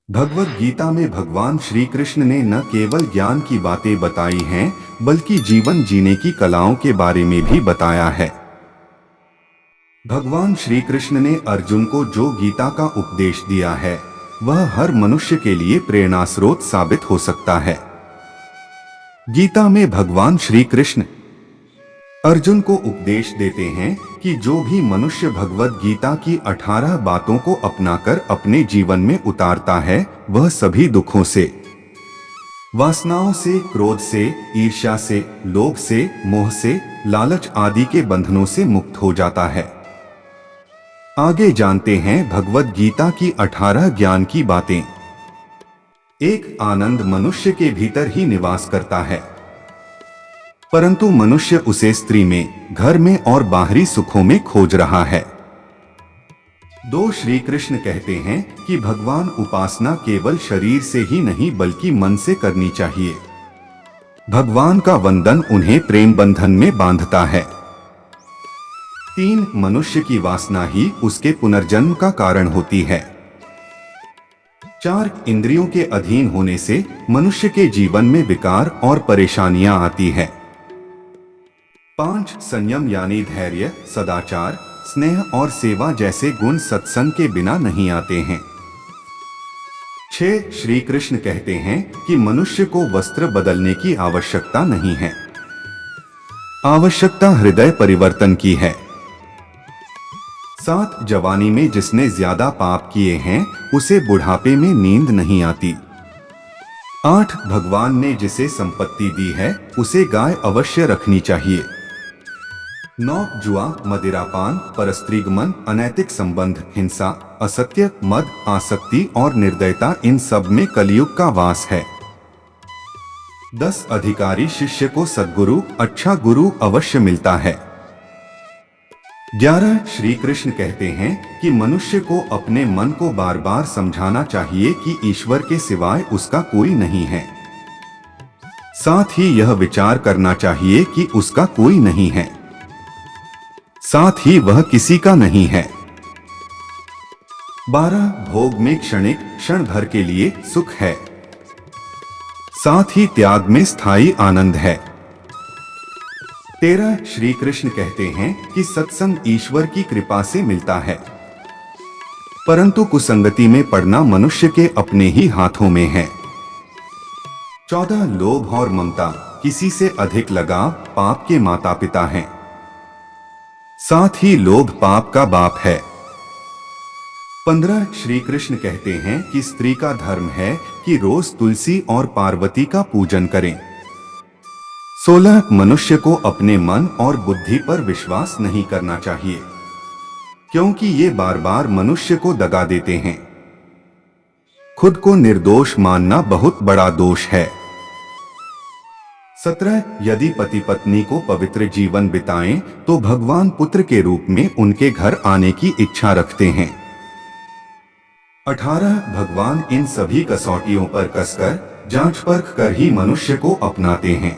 भगवद गीता में भगवान श्री कृष्ण ने न केवल ज्ञान की बातें बताई हैं, बल्कि जीवन जीने की कलाओं के बारे में भी बताया है। भगवान श्री कृष्ण ने अर्जुन को जो गीता का उपदेश दिया है, वह हर मनुष्य के लिए प्रेरणा स्रोत साबित हो सकता है। गीता में भगवान श्री कृष्ण अर्जुन को उपदेश देते हैं कि जो भी मनुष्य भगवद गीता की 18 बातों को अपनाकर अपने जीवन में उतारता है, वह सभी दुखों से, वासनाओं से, क्रोध से, ईर्ष्या से, लोभ से, मोह से, लालच आदि के बंधनों से मुक्त हो जाता है। आगे जानते हैं भगवद गीता की 18 ज्ञान की बातें। एक आनंद मनुष्य के भीतर ही निवास करता है, परंतु मनुष्य उसे स्त्री में, घर में और बाहरी सुखों में खोज रहा है। 2 श्री कृष्ण कहते हैं कि भगवान उपासना केवल शरीर से ही नहीं बल्कि मन से करनी चाहिए। भगवान का वंदन उन्हें प्रेम बंधन में बांधता है। 3 मनुष्य की वासना ही उसके पुनर्जन्म का कारण होती है। 4 इंद्रियों के अधीन होने से मनुष्य के जीवन में विकार और परेशानियां आती है। 5 संयम यानी धैर्य, सदाचार, स्नेह और सेवा जैसे गुण सत्संग के बिना नहीं आते हैं। 6 श्री कृष्ण कहते हैं कि मनुष्य को वस्त्र बदलने की आवश्यकता नहीं है, आवश्यकता हृदय परिवर्तन की है। 7 जवानी में जिसने ज्यादा पाप किए हैं, उसे बुढ़ापे में नींद नहीं आती। 8 भगवान ने जिसे संपत्ति दी है, उसे गाय अवश्य रखनी चाहिए। 9 जुआ, मदिरापान, परस्त्रीगमन, अनैतिक संबंध, हिंसा, असत्य, मद, आसक्ति और निर्दयता, इन सब में कलयुग का वास है। 10 अधिकारी शिष्य को सद्गुरु, अच्छा गुरु अवश्य मिलता है। 11 श्री कृष्ण कहते हैं कि मनुष्य को अपने मन को बार बार समझाना चाहिए कि ईश्वर के सिवाय उसका कोई नहीं है। साथ ही यह विचार करना चाहिए कि उसका कोई नहीं है, साथ ही वह किसी का नहीं है। 12 भोग में क्षणिक, क्षण भर के लिए सुख है, साथ ही त्याग में स्थायी आनंद है। 13 श्री कृष्ण कहते हैं कि सत्संग ईश्वर की कृपा से मिलता है, परंतु कुसंगति में पड़ना मनुष्य के अपने ही हाथों में है। 14 लोभ और ममता, किसी से अधिक लगाव पाप के माता पिता हैं, साथ ही लोभ पाप का बाप है। 15 श्री कृष्ण कहते हैं कि स्त्री का धर्म है कि रोज तुलसी और पार्वती का पूजन करें। 16 मनुष्य को अपने मन और बुद्धि पर विश्वास नहीं करना चाहिए, क्योंकि ये बार बार मनुष्य को दगा देते हैं। खुद को निर्दोष मानना बहुत बड़ा दोष है। 17 यदि पति पत्नी को पवित्र जीवन बिताएं तो भगवान पुत्र के रूप में उनके घर आने की इच्छा रखते हैं। 18 भगवान इन सभी कसौटियों पर कसकर, जांच परख कर ही मनुष्य को अपनाते हैं।